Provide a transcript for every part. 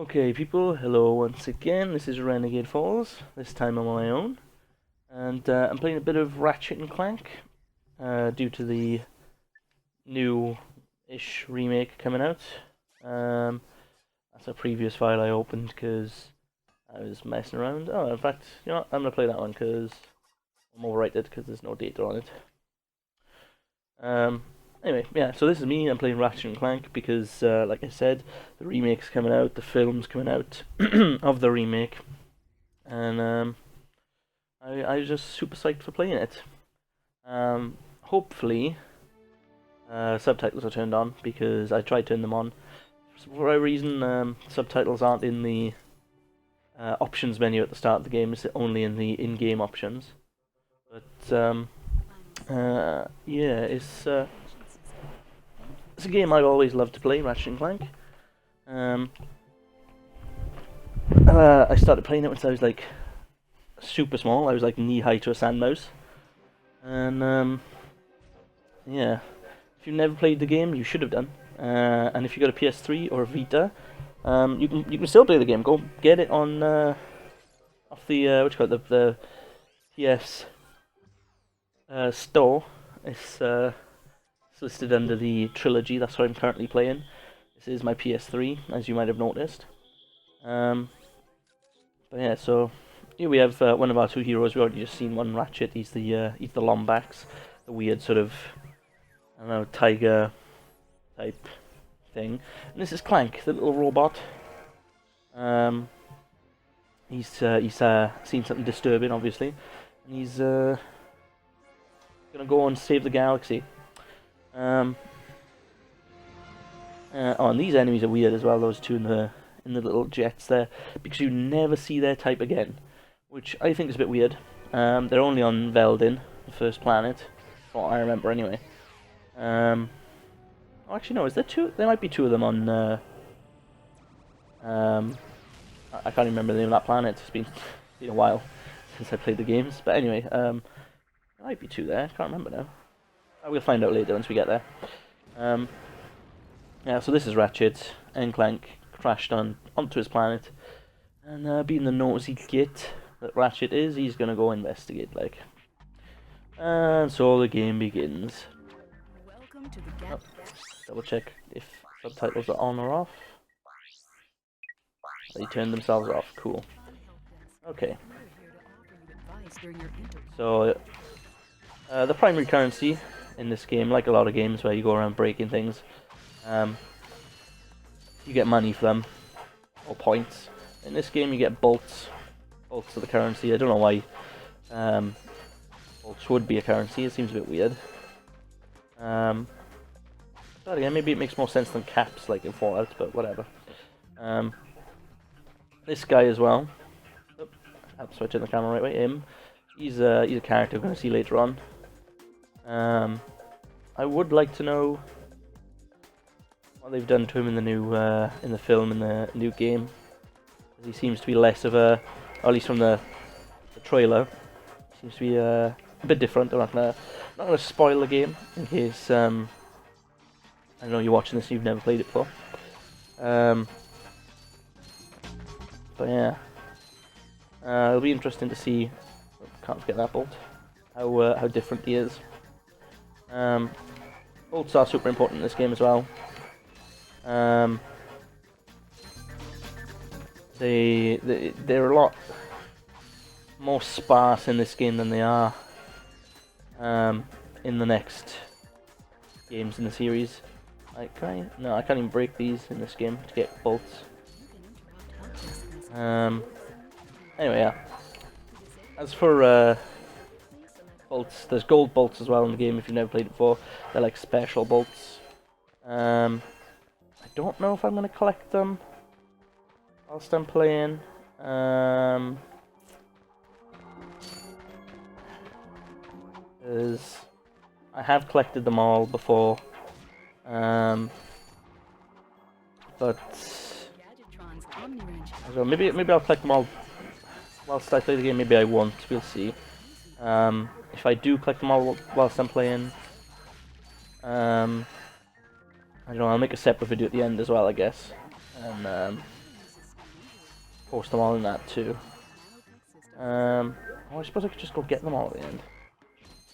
Okay, people, hello once again. This is Renegade Falls. This time I'm on my own, and I'm playing a bit of Ratchet and Clank due to the new-ish remake coming out. That's a previous file I opened because I was messing around. Oh, in fact, you know what? I'm gonna play that one because I'm overrated because there's no data on it. Anyway, yeah, so this is me. I'm playing Ratchet and Clank because, like I said, the remake's coming out, the film's coming out of the remake, and I was just super psyched for playing it. Hopefully, subtitles are turned on because I tried to turn them on. For whatever reason, subtitles aren't in the options menu at the start of the game. It's only in the in-game options. But yeah, it's a game I've always loved to play, Ratchet and Clank. I started playing it when I was like super small. I was like knee-high to a sand mouse. And yeah, if you've never played the game, you should have done. And if you got a PS3 or a Vita, you can still play the game. Go get it on off the what you call it, the PS store. It's listed under the trilogy. That's what I'm currently playing. This is my PS3, as you might have noticed. But yeah, so here we have one of our two heroes. We already just seen one, Ratchet. He's the Lombax, the weird sort of, I don't know, tiger type thing. And this is Clank, the little robot. He's seen something disturbing, obviously, and he's gonna go and save the galaxy. Oh, and these enemies are weird as well. Those two in the little jets there, because you never see their type again, which I think is a bit weird. They're only on Veldin, the first planet, from what I remember anyway. Oh, actually, no. Is there two? There might be two of them on. I can't remember the name of that planet. It's been a while since I played the games, but anyway, there might be two there. I can't remember now. We'll find out later once we get there. Yeah, so this is Ratchet and Clank crashed onto his planet, and being the nosy git that Ratchet is, he's gonna go investigate, like. And so the game begins. Welcome to the Double check if subtitles are on or off. They turned themselves off. Cool. Okay. So the primary currency in this game, like a lot of games where you go around breaking things, you get money for them, or points. In this game you get bolts. Bolts are the currency. I don't know why bolts would be a currency. It seems a bit weird. But again, maybe it makes more sense than caps like in Fallout, but whatever. This guy as well. Oh, I'll switch in the camera right way. Him. He's a character we're going to see later on. I would like to know what they've done to him in the new in the film, in the new game. He seems to be less of a, or at least from the trailer, seems to be a bit different. I'm not gonna spoil the game in case I know you're watching this and you've never played it before. But yeah, it'll be interesting to see. Can't forget that bolt. How different he is. Bolts are super important in this game as well. They're a lot more sparse in this game than they are in the next games in the series. No, I can't even break these in this game to get bolts. Anyway, yeah. As for bolts, there's gold bolts as well in the game if you've never played it before. They're like special bolts. I don't know if I'm going to collect them whilst I'm playing. Because I have collected them all before. But so maybe I'll collect them all whilst I play the game. Maybe I won't. We'll see. If I do collect them all whilst I'm playing, I don't know. I'll make a separate video at the end as well, I guess. And post them all in that too. Oh, I suppose I could just go get them all at the end.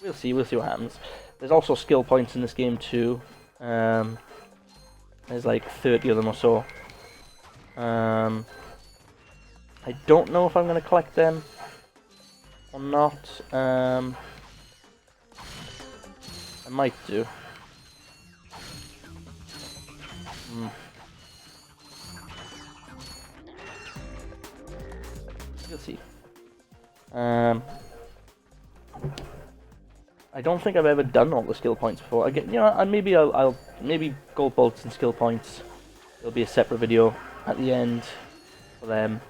We'll see what happens. There's also skill points in this game too. There's like 30 of them or so. I don't know if I'm going to collect them or not. I might do. You'll see. I don't think I've ever done all the skill points before. Again, you know, and maybe I'll maybe gold bolts and skill points. There'll be a separate video at the end for them.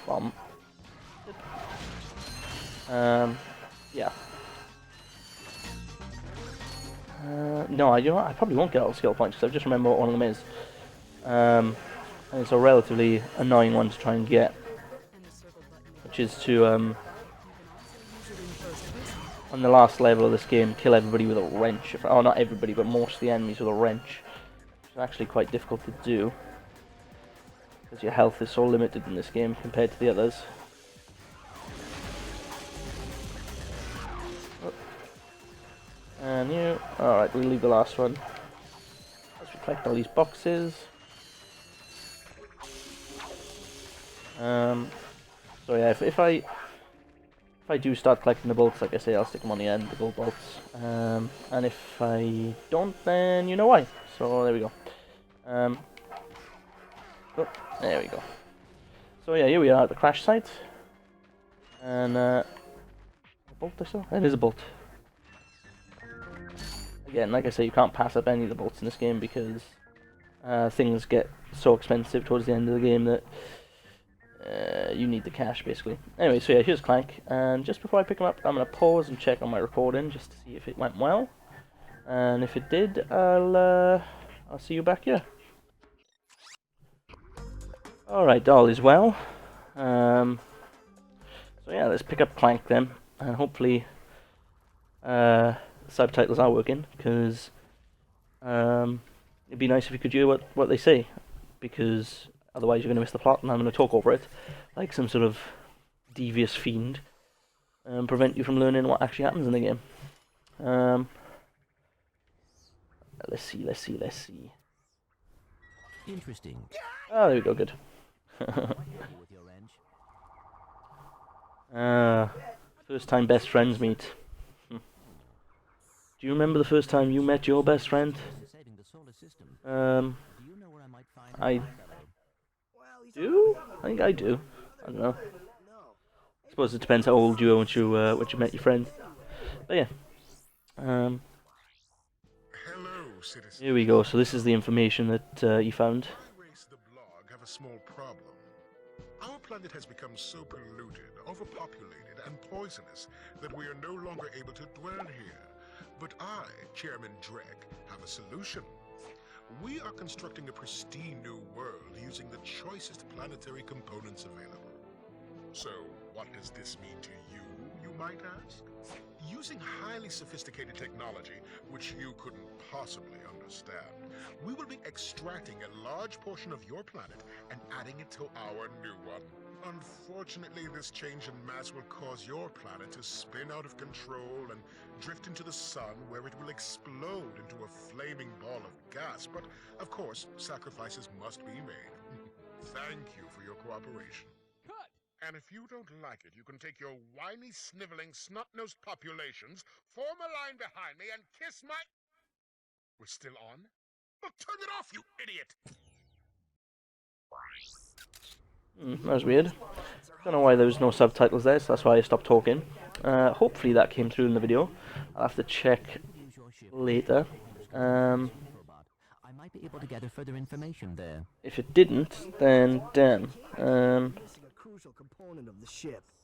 Bomb. Yeah. No, you know what? I probably won't get all the skill points because I just remember what one of them is. And it's a relatively annoying one to try and get, which is to on the last level of this game, kill everybody with a wrench. Oh, not everybody, but most of the enemies with a wrench, which is actually quite difficult to do because your health is so limited in this game compared to the others. And you. Alright, we'll leave the last one. Let's collect all these boxes. So yeah, if I do start collecting the bolts, like I say, I'll stick them on the end, the gold bolts. And if I don't, then you know why. So there we go. Oh, there we go. So yeah, here we are at the crash site. And a bolt I saw? It is a bolt. Again, like I say, you can't pass up any of the bolts in this game because things get so expensive towards the end of the game that you need the cash, basically. Anyway, so yeah, here's Clank, and just before I pick him up, I'm going to pause and check on my recording just to see if it went well. And if it did, I'll see you back here. Alright, all is well. So yeah, let's pick up Clank then, and hopefully subtitles are working, because it'd be nice if you could hear what they say, because otherwise you're going to miss the plot and I'm going to talk over it like some sort of devious fiend and prevent you from learning what actually happens in the game. Let's see. Interesting. Oh, there we go, good. First time best friends meet. Do you remember the first time you met your best friend? I do? I think I do. I don't know. I suppose it depends how old you are when you met your friend. But yeah. Hello, citizens. Here we go. So this is the information that you found. We race the blog have a small problem. Our planet has become so polluted, overpopulated, and poisonous that we are no longer able to dwell here. But I, Chairman Drek, have a solution. We are constructing a pristine new world using the choicest planetary components available. So, what does this mean to you, you might ask? Using highly sophisticated technology, which you couldn't possibly understand, we will be extracting a large portion of your planet and adding it to our new one. Unfortunately, this change in mass will cause your planet to spin out of control and drift into the sun, where it will explode into a flaming ball of gas. But, of course, sacrifices must be made. Thank you for your cooperation. And if you don't like it, you can take your whiny, sniveling, snot-nosed populations, form a line behind me, and kiss my... We're still on? Well, turn it off, you idiot! That was weird. Don't know why there was no subtitles there, so that's why I stopped talking. Hopefully that came through in the video. I'll have to check later. I might be able to gather further information there. If it didn't, then damn.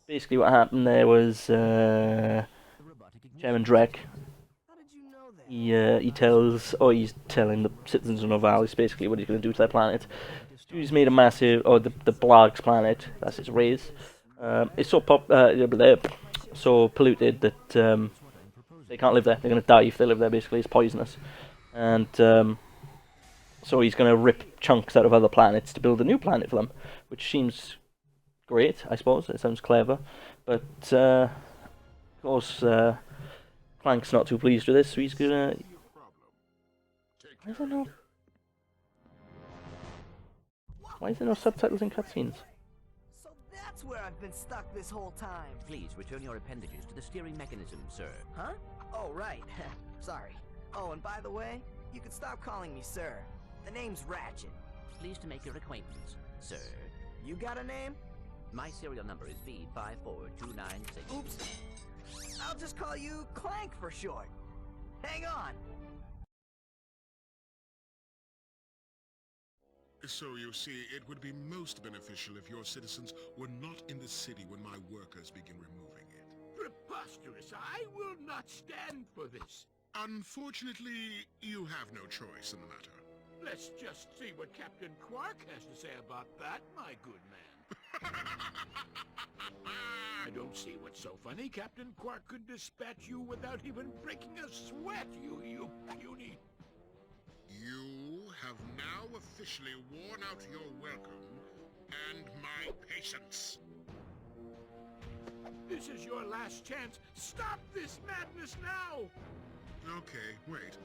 Basically what happened there was Chairman Drek. He's telling the citizens of Novalis basically what he's going to do to their planet. He's made a massive, the Blarg's planet, that's its race. It's so so polluted that they can't live there. They're going to die if they live there. Basically, it's poisonous. and so he's going to rip chunks out of other planets to build a new planet for them, which seems great, I suppose. It sounds clever, but of course Clank's not too pleased with this, so he's gonna. I don't know. Why is there no subtitles in cutscenes? So that's where I've been stuck this whole time. Please return your appendages to the steering mechanism, sir. Huh? Oh, right. Sorry. Oh, and by the way, you can stop calling me sir. The name's Ratchet. Pleased to make your acquaintance, sir. You got a name? My serial number is B54296. Oops. I'll just call you Clank for short. Hang on. So you see, it would be most beneficial if your citizens were not in the city when my workers begin removing it. Preposterous! I will not stand for this. Unfortunately, you have no choice in the matter. Let's just see what Captain Quark has to say about that, my good man. I don't see what's so funny. Captain Quark could dispatch you without even breaking a sweat, you puny. You have now officially worn out your welcome and my patience. This is your last chance. Stop this madness now! Okay, wait.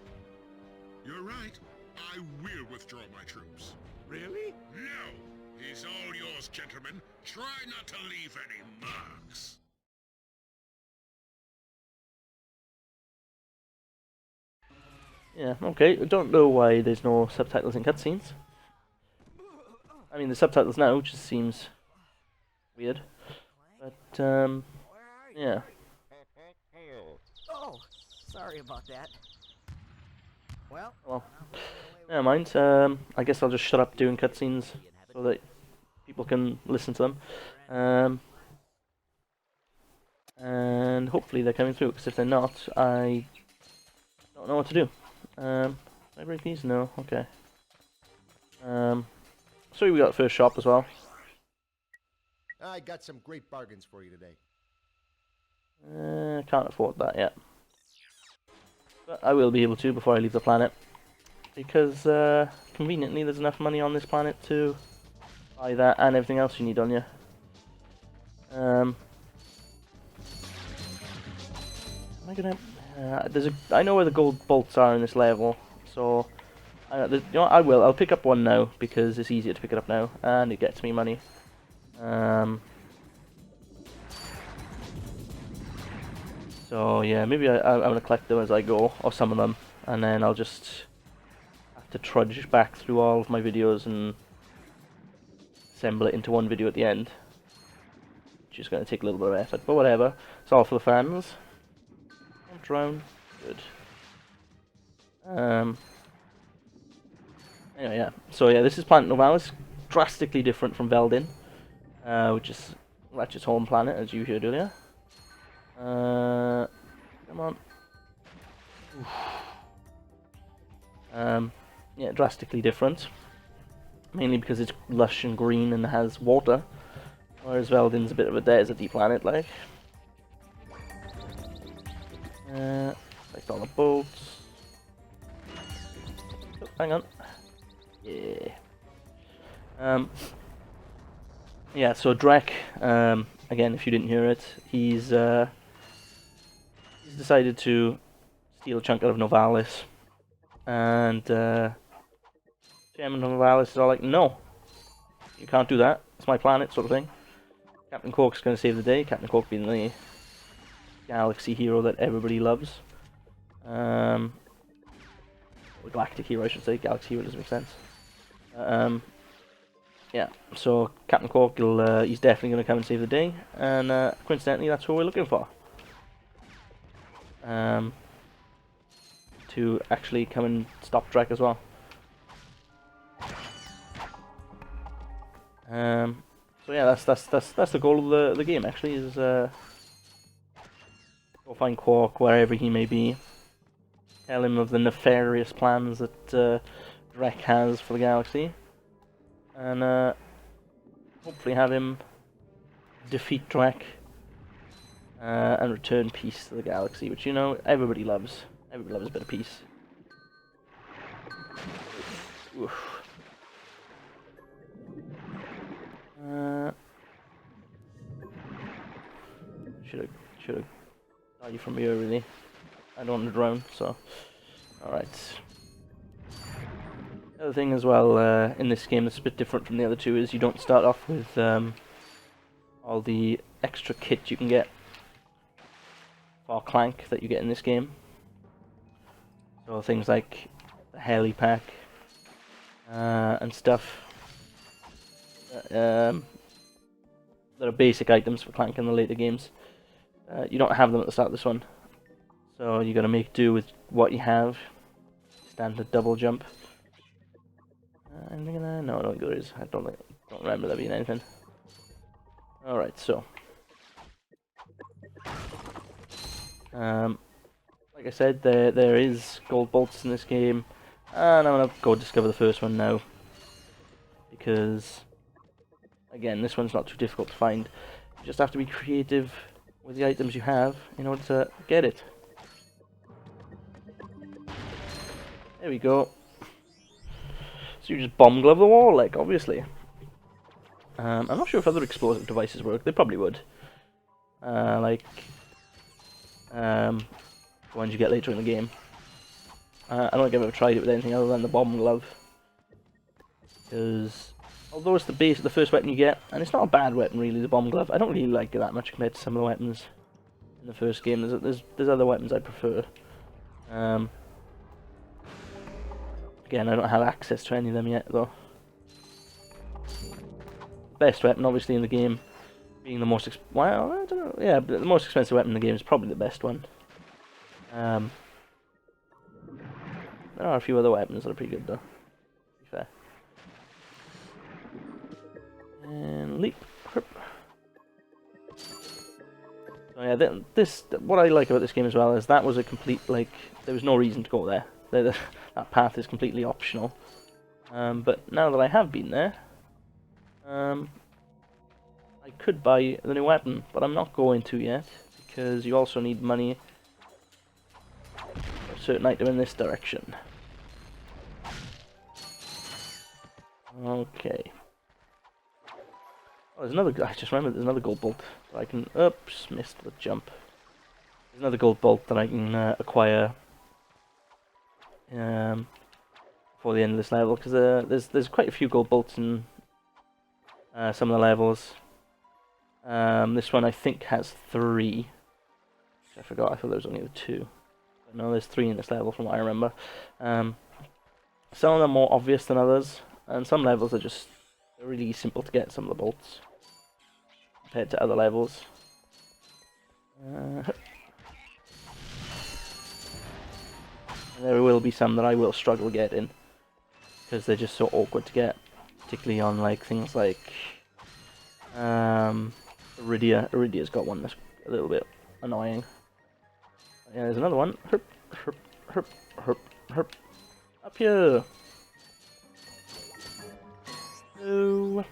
You're right. I will withdraw my troops. Really? No! He's all yours, gentlemen. Try not to leave any marks. Yeah, okay. I don't know why there's no subtitles in cutscenes. I mean, the subtitles now just seems weird. But, Where are you? yeah. Oh, sorry about that. Well, Well, never mind. I guess I'll just shut up doing cutscenes so that people can listen to them. And hopefully they're coming through, because if they're not, I don't know what to do. Can I break these? No? Okay. So we got first shop as well. I got some great bargains for you today. Can't afford that yet. But I will be able to before I leave the planet. Because, conveniently, there's enough money on this planet to buy that and everything else you need on you. Am I gonna... I know where the gold bolts are in this level, so... you know what, I will. I'll pick up one now, because it's easier to pick it up now, and it gets me money. So yeah, maybe I'm gonna collect them as I go, or some of them, and then I'll just have to trudge back through all of my videos and assemble it into one video at the end. Which is gonna take a little bit of effort, but whatever. It's all for the fans. Don't drown. Good. Anyway, yeah. So yeah, this is Planet Novalis, drastically different from Veldin, which is Ratchet's home planet, as you heard earlier. Come on. Yeah, drastically different. Mainly because it's lush and green and has water, whereas Veldin's a bit of a deserty planet, like. Select all the boats. Oh, hang on. Yeah. Yeah, so Drek, again, if you didn't hear it, he's decided to steal a chunk out of Novalis, and Chairman of Novalis is all like, no, you can't do that, it's my planet, sort of thing. Captain Quark's going to save the day, Captain Quark being the galaxy hero that everybody loves. Or galactic hero, I should say. Galaxy hero doesn't make sense. Yeah, so Captain Quark, he's definitely going to come and save the day, and coincidentally, that's who we're looking for. To actually come and stop Drek as well. So yeah, that's the goal of the game, actually, is go find Quark wherever he may be. Tell him of the nefarious plans that Drek has for the galaxy, and hopefully have him defeat Drek and return peace to the galaxy, which, you know, everybody loves. Everybody loves a bit of peace. Oof. Should have got you from here really. I don't want to drown, so alright. The other thing as well in this game that's a bit different from the other two is you don't start off with all the extra kit you can get for Clank that you get in this game. So things like the heli pack and stuff that are basic items for Clank in the later games. You don't have them at the start of this one, so you got to make do with what you have. Standard double jump. Anything in there? No, I don't think there is. I don't remember there being anything. All right, so like I said, there is gold bolts in this game, and I'm gonna go discover the first one now because again, this one's not too difficult to find. You just have to be creative with the items you have in order to get it. There we go. So you just bomb glove the wall, like, obviously. I'm not sure if other explosive devices work. They probably would. Like the ones you get later in the game. I don't think I've ever tried it with anything other than the bomb glove. Because although it's the first weapon you get, and it's not a bad weapon really, the bomb glove. I don't really like it that much compared to some of the weapons in the first game. There's other weapons I prefer. Again, I don't have access to any of them yet though. Best weapon, obviously, in the game, being the most well, I don't know. Yeah, but the most expensive weapon in the game is probably the best one. There are a few other weapons that are pretty good though. To be fair. And leap. So yeah, what I like about this game as well is that was a complete, like, there was no reason to go there. That path is completely optional. But now that I have been there, I could buy the new weapon, but I'm not going to yet, because you also need money for a certain item in this direction. Okay. Oh, there's another. I just remembered there's another gold bolt that I can. Oops, missed the jump. There's another gold bolt that I can acquire before the end of this level, because there's quite a few gold bolts in some of the levels. This one I think has 3. Which I forgot. I thought there was only the 2. But no, there's 3 in this level from what I remember. Some of them are more obvious than others, and some levels are just really simple to get some of the bolts compared to other levels. And there will be some that I will struggle getting because they're just so awkward to get, particularly on like things like Aradia. Aradia's got one that's a little bit annoying. Yeah, there's another one. Herp, herp, herp, herp, herp. Up here. So,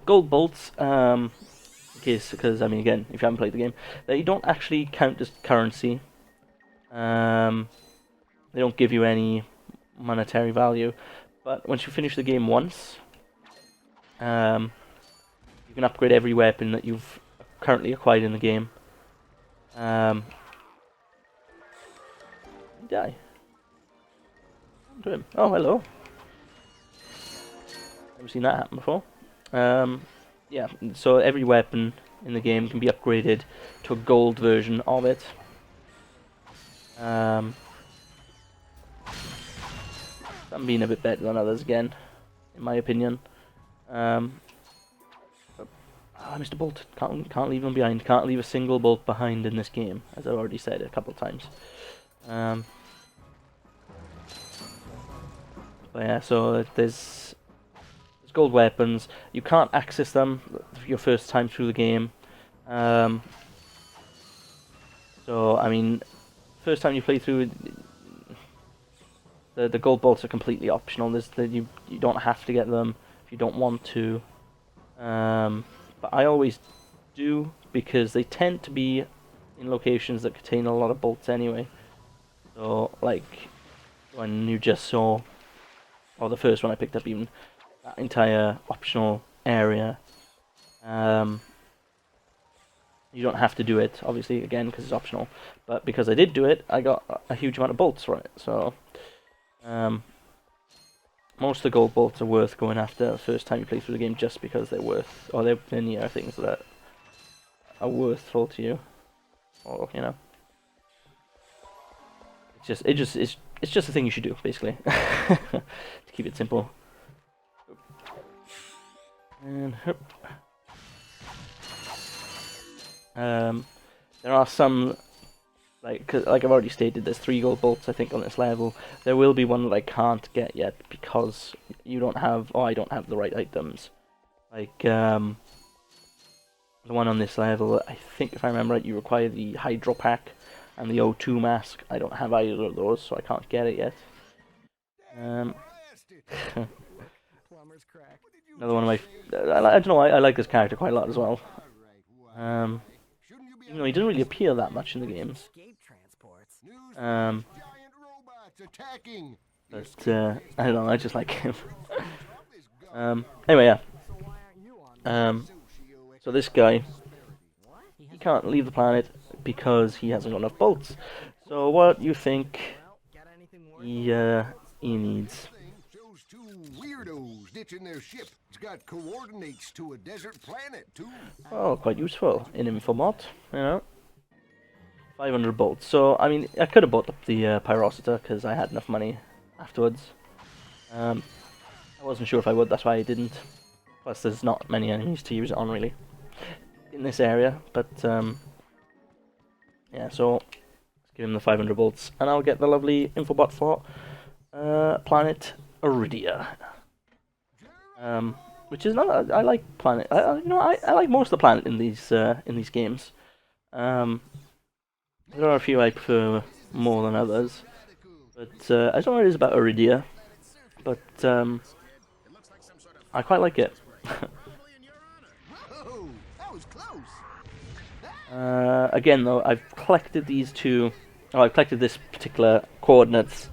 gold bolts, because I mean, again, if you haven't played the game, they don't actually count as currency. They don't give you any monetary value, but once you finish the game once, you can upgrade every weapon that you've currently acquired in the game. Die. What to him? Oh, hello. Never seen that happen before. Yeah, so every weapon in the game can be upgraded to a gold version of it. Some being a bit better than others again, in my opinion. I missed a bolt. Can't leave them behind. Can't leave a single bolt behind in this game, as I've already said a couple of times. But yeah, so there's gold weapons. You can't access them your first time through the game. So I mean, first time you play through, the gold bolts are completely optional. You don't have to get them if you don't want to. But I always do because they tend to be in locations that contain a lot of bolts anyway. So like when you just saw, or the first one I picked up even, that entire optional area. You don't have to do it, obviously, again, because it's optional. But because I did do it, I got a huge amount of bolts from it. So, most of the gold bolts are worth going after the first time you play through the game, just because they're worth, or they're near things that are worthful to you, or you know, it's just a thing you should do, basically, to keep it simple. And there are some, like I've already stated, there's 3 gold bolts I think on this level. There will be one that I can't get yet because you don't have, or I don't have the right items. Like the one on this level, I think if I remember right, you require the Hydro Pack and the O2 mask. I don't have either of those, so I can't get it yet. Another one of my, I don't know, I like this character quite a lot as well. Even though he doesn't really appear that much in the games. But I don't know, I just like him. Anyway, yeah. So this guy, he can't leave the planet because he hasn't got enough bolts. So what you think he needs? Those 2 weirdos ditching their ship. It's got coordinates to a desert planet too. Oh, quite useful in Infobot, you know. 500 bolts. So, I mean, I could have bought up the Pyrocita because I had enough money afterwards. I wasn't sure if I would, that's why I didn't. Plus, there's not many enemies to use it on, really, in this area. But, yeah, so, let's give him the 500 bolts. And I'll get the lovely Infobot for planet Aradia. Which is not, I like planet, you know, I like most of the planet in these games. There are a few I prefer more than others, but I don't know what it is about Aradia, but I quite like it. Again though, I've collected these 2, oh, I've collected this particular coordinates.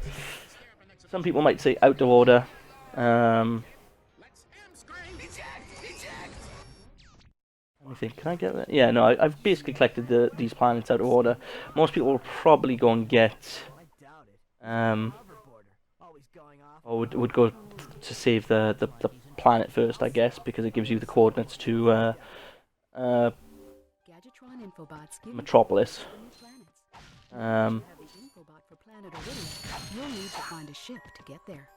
Some people might say out of order. Let me think, can I get that? Yeah, no, I've basically collected these planets out of order. Most people will probably go and get, or would go to save the planet first, I guess, because it gives you the coordinates to Metropolis. You'll need to find a ship to get there.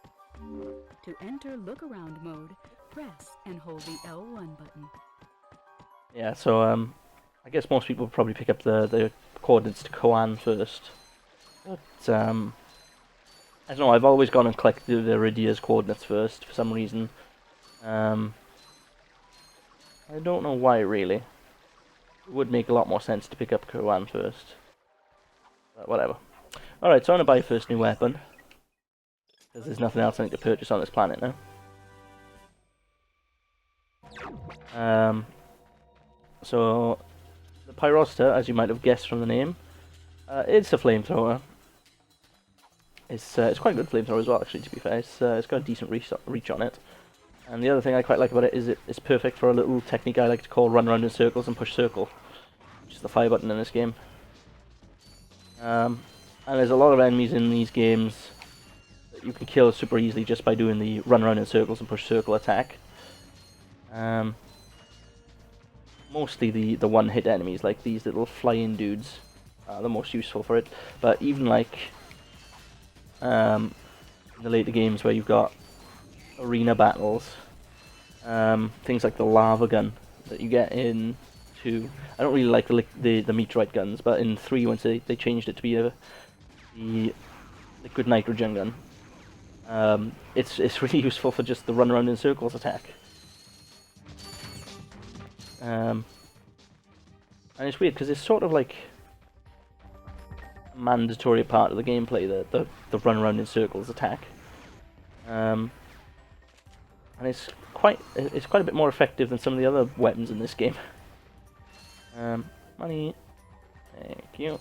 To enter look around mode, press and hold the L1 button. Yeah, so I guess most people would probably pick up the coordinates to Koan first. But I don't know, I've always gone and collected the Aridia's coordinates first for some reason. I don't know why really. It would make a lot more sense to pick up Koan first. But whatever. Alright, so I'm going to buy a first new weapon. Because there's nothing else I need to purchase on this planet now. So, the Pyrocita, as you might have guessed from the name, it's a flamethrower. It's quite a good flamethrower as well, actually, to be fair. It's got a decent reach on it. And the other thing I quite like about it is it's perfect for a little technique I like to call run around in circles and push circle, which is the fire button in this game. And there's a lot of enemies in these games that you can kill super easily just by doing the run around in circles and push circle attack. Mostly the one-hit enemies, like these little flying dudes, are the most useful for it. But even like in the later games where you've got arena battles, things like the lava gun that you get in 2. I don't really like the meteorite guns, but in 3, once they changed it to be the liquid nitrogen gun, it's really useful for just the run around in circles attack. And it's weird because it's sort of like a mandatory part of the gameplay, the run around in circles attack. And it's quite a bit more effective than some of the other weapons in this game. Money, thank you.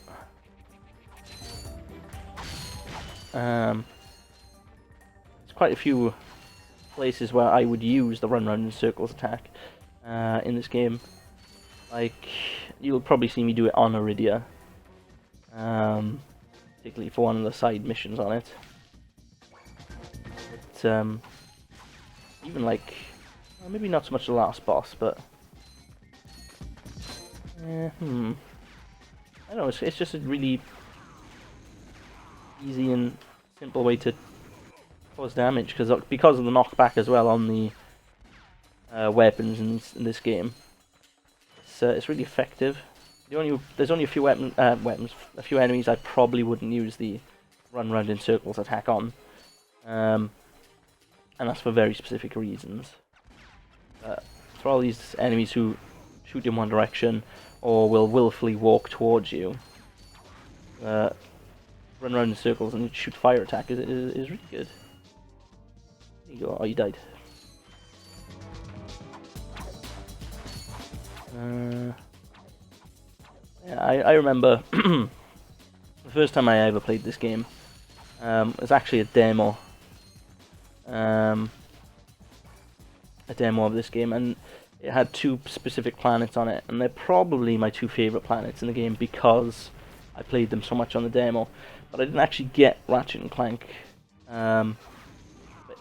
quite a few places where I would use the run round in circles attack in this game. Like, you'll probably see me do it on Aradia, particularly for one of the side missions on it. But even like, well, maybe not so much the last boss, but I don't know. It's just a really easy and simple way to cause damage because of the knockback as well on the weapons in this game. It's really effective. There's only a few a few enemies I probably wouldn't use the run round in circles attack on, and that's for very specific reasons. For all these enemies who shoot in one direction or will willfully walk towards you, run around in circles and shoot fire attack is really good. There you go. Oh, you died. Yeah, I remember the first time I ever played this game. It was actually a demo. A demo of this game, and it had 2 specific planets on it, and they're probably my 2 favorite planets in the game because I played them so much on the demo. But I didn't actually get Ratchet and Clank for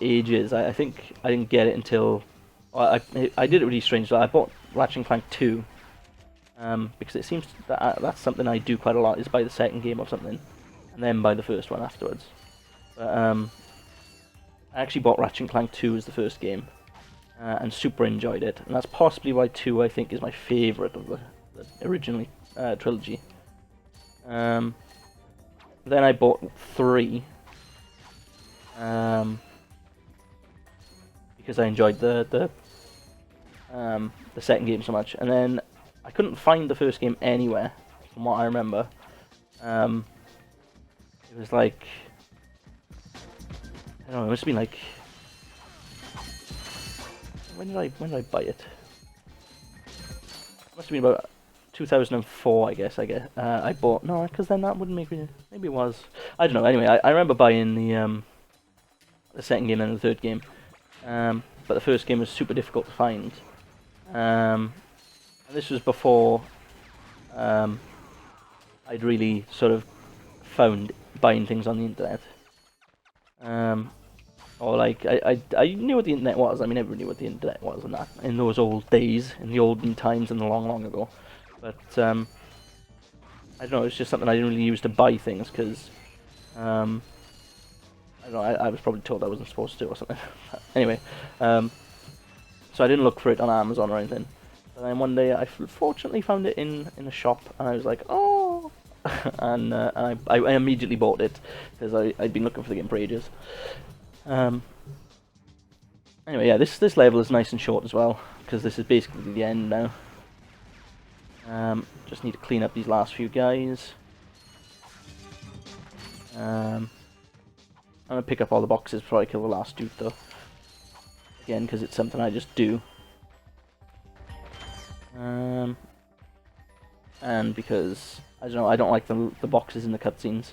ages. I think I didn't get it until I did it really strange. I bought Ratchet and Clank 2 because it seems that that's something I do quite a lot, is buy the second game of something and then buy the first one afterwards. But I actually bought Ratchet and Clank 2 as the first game and super enjoyed it, and that's possibly why 2 I think is my favourite of the original trilogy. Then I bought 3 because I enjoyed the second game so much, and then I couldn't find the first game anywhere from what I remember. It was like, I don't know, it must have been like, when did I buy it? It must have been about 2004, I guess. I bought, no, because then that wouldn't make me. Maybe it was. I don't know. Anyway, I remember buying the second game and the third game, but the first game was super difficult to find. And this was before I'd really sort of found buying things on the internet. Or like I knew what the internet was. I mean, everyone knew what the internet was and that in those old days, in the olden times, and the long ago. But I don't know. It's just something I didn't really use to buy things because I don't know. I was probably told I wasn't supposed to or something. Anyway, so I didn't look for it on Amazon or anything. But then one day I fortunately found it in a shop, and I was like, oh, and I immediately bought it because I'd been looking for the game for ages. Anyway, yeah, this level is nice and short as well because this is basically the end now. Just need to clean up these last few guys. I'm gonna pick up all the boxes before I kill the last dude though. Again, because it's something I just do. And because, I don't know, I don't like the boxes in the cutscenes.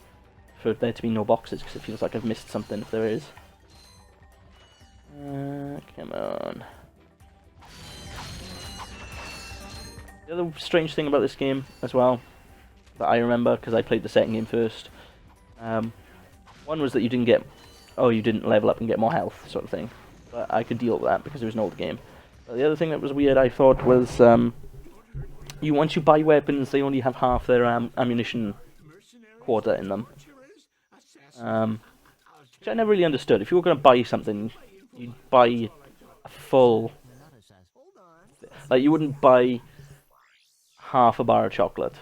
For there to be no boxes because it feels like I've missed something if there is. Come on. The other strange thing about this game as well, that I remember because I played the second game first, one was that you didn't level up and get more health, sort of thing. But I could deal with that because it was an old game. But the other thing that was weird, I thought, was once you buy weapons, they only have half their ammunition quota in them. Which I never really understood. If you were going to buy something, you'd buy a full. Like, you wouldn't buy half a bar of chocolate.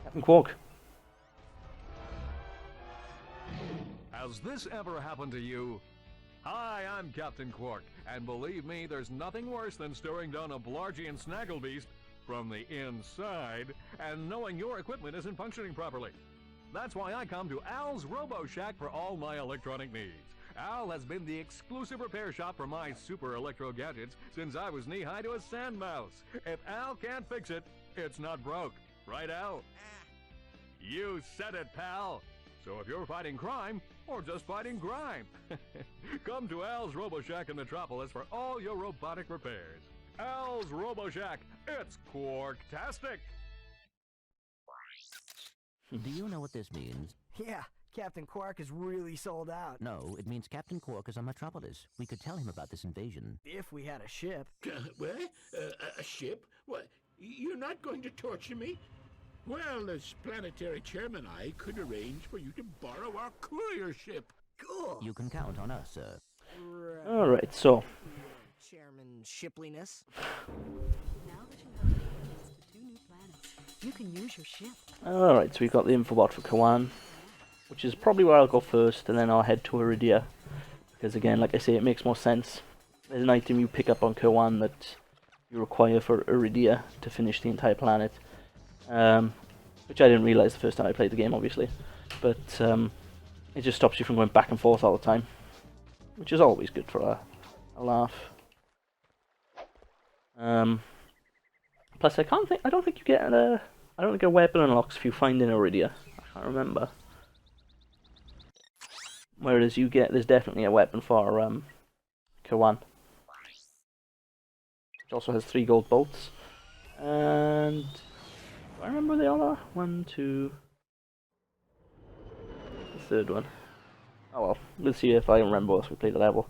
Captain Quark. Has this ever happened to you? Hi, I'm Captain Quark, and believe me, there's nothing worse than staring down a Blargian snagglebeast from the inside and knowing your equipment isn't functioning properly. That's why I come to Al's Robo Shack for all my electronic needs. Al has been the exclusive repair shop for my super electro gadgets since I was knee-high to a sand mouse. If Al can't fix it, it's not broke. Right, Al? You said it, pal. So if you're fighting crime, or just fighting grime, come to Al's RoboShack in Metropolis for all your robotic repairs. Al's RoboShack, it's Quarktastic! Do you know what this means? Yeah, Captain Quark is really sold out. No, it means Captain Quark is on Metropolis. We could tell him about this invasion. If we had a ship. What? A ship? What? You're not going to torture me? Well, as planetary chairman, I could arrange for you to borrow our courier ship. Cool. You can count on us, sir. Alright, so. Chairman Shipliness. Now that you have access to 2 new planets, you can use your ship. Alright, so we've got the infobot for Kawan, which is probably where I'll go first, and then I'll head to Aradia. Because again, like I say, it makes more sense. There's an item you pick up on Kawan that you require for Aradia to finish the entire planet. Which I didn't realise the first time I played the game, obviously. But it just stops you from going back and forth all the time, which is always good for a laugh. Plus, I don't think you get I don't think a weapon unlocks if you find an Aradia. I can't remember. Whereas there's definitely a weapon for Kawan, which also has 3 gold bolts. And do I remember the other? 1, 2. The third one. Oh well, we'll see if I remember as we play the level.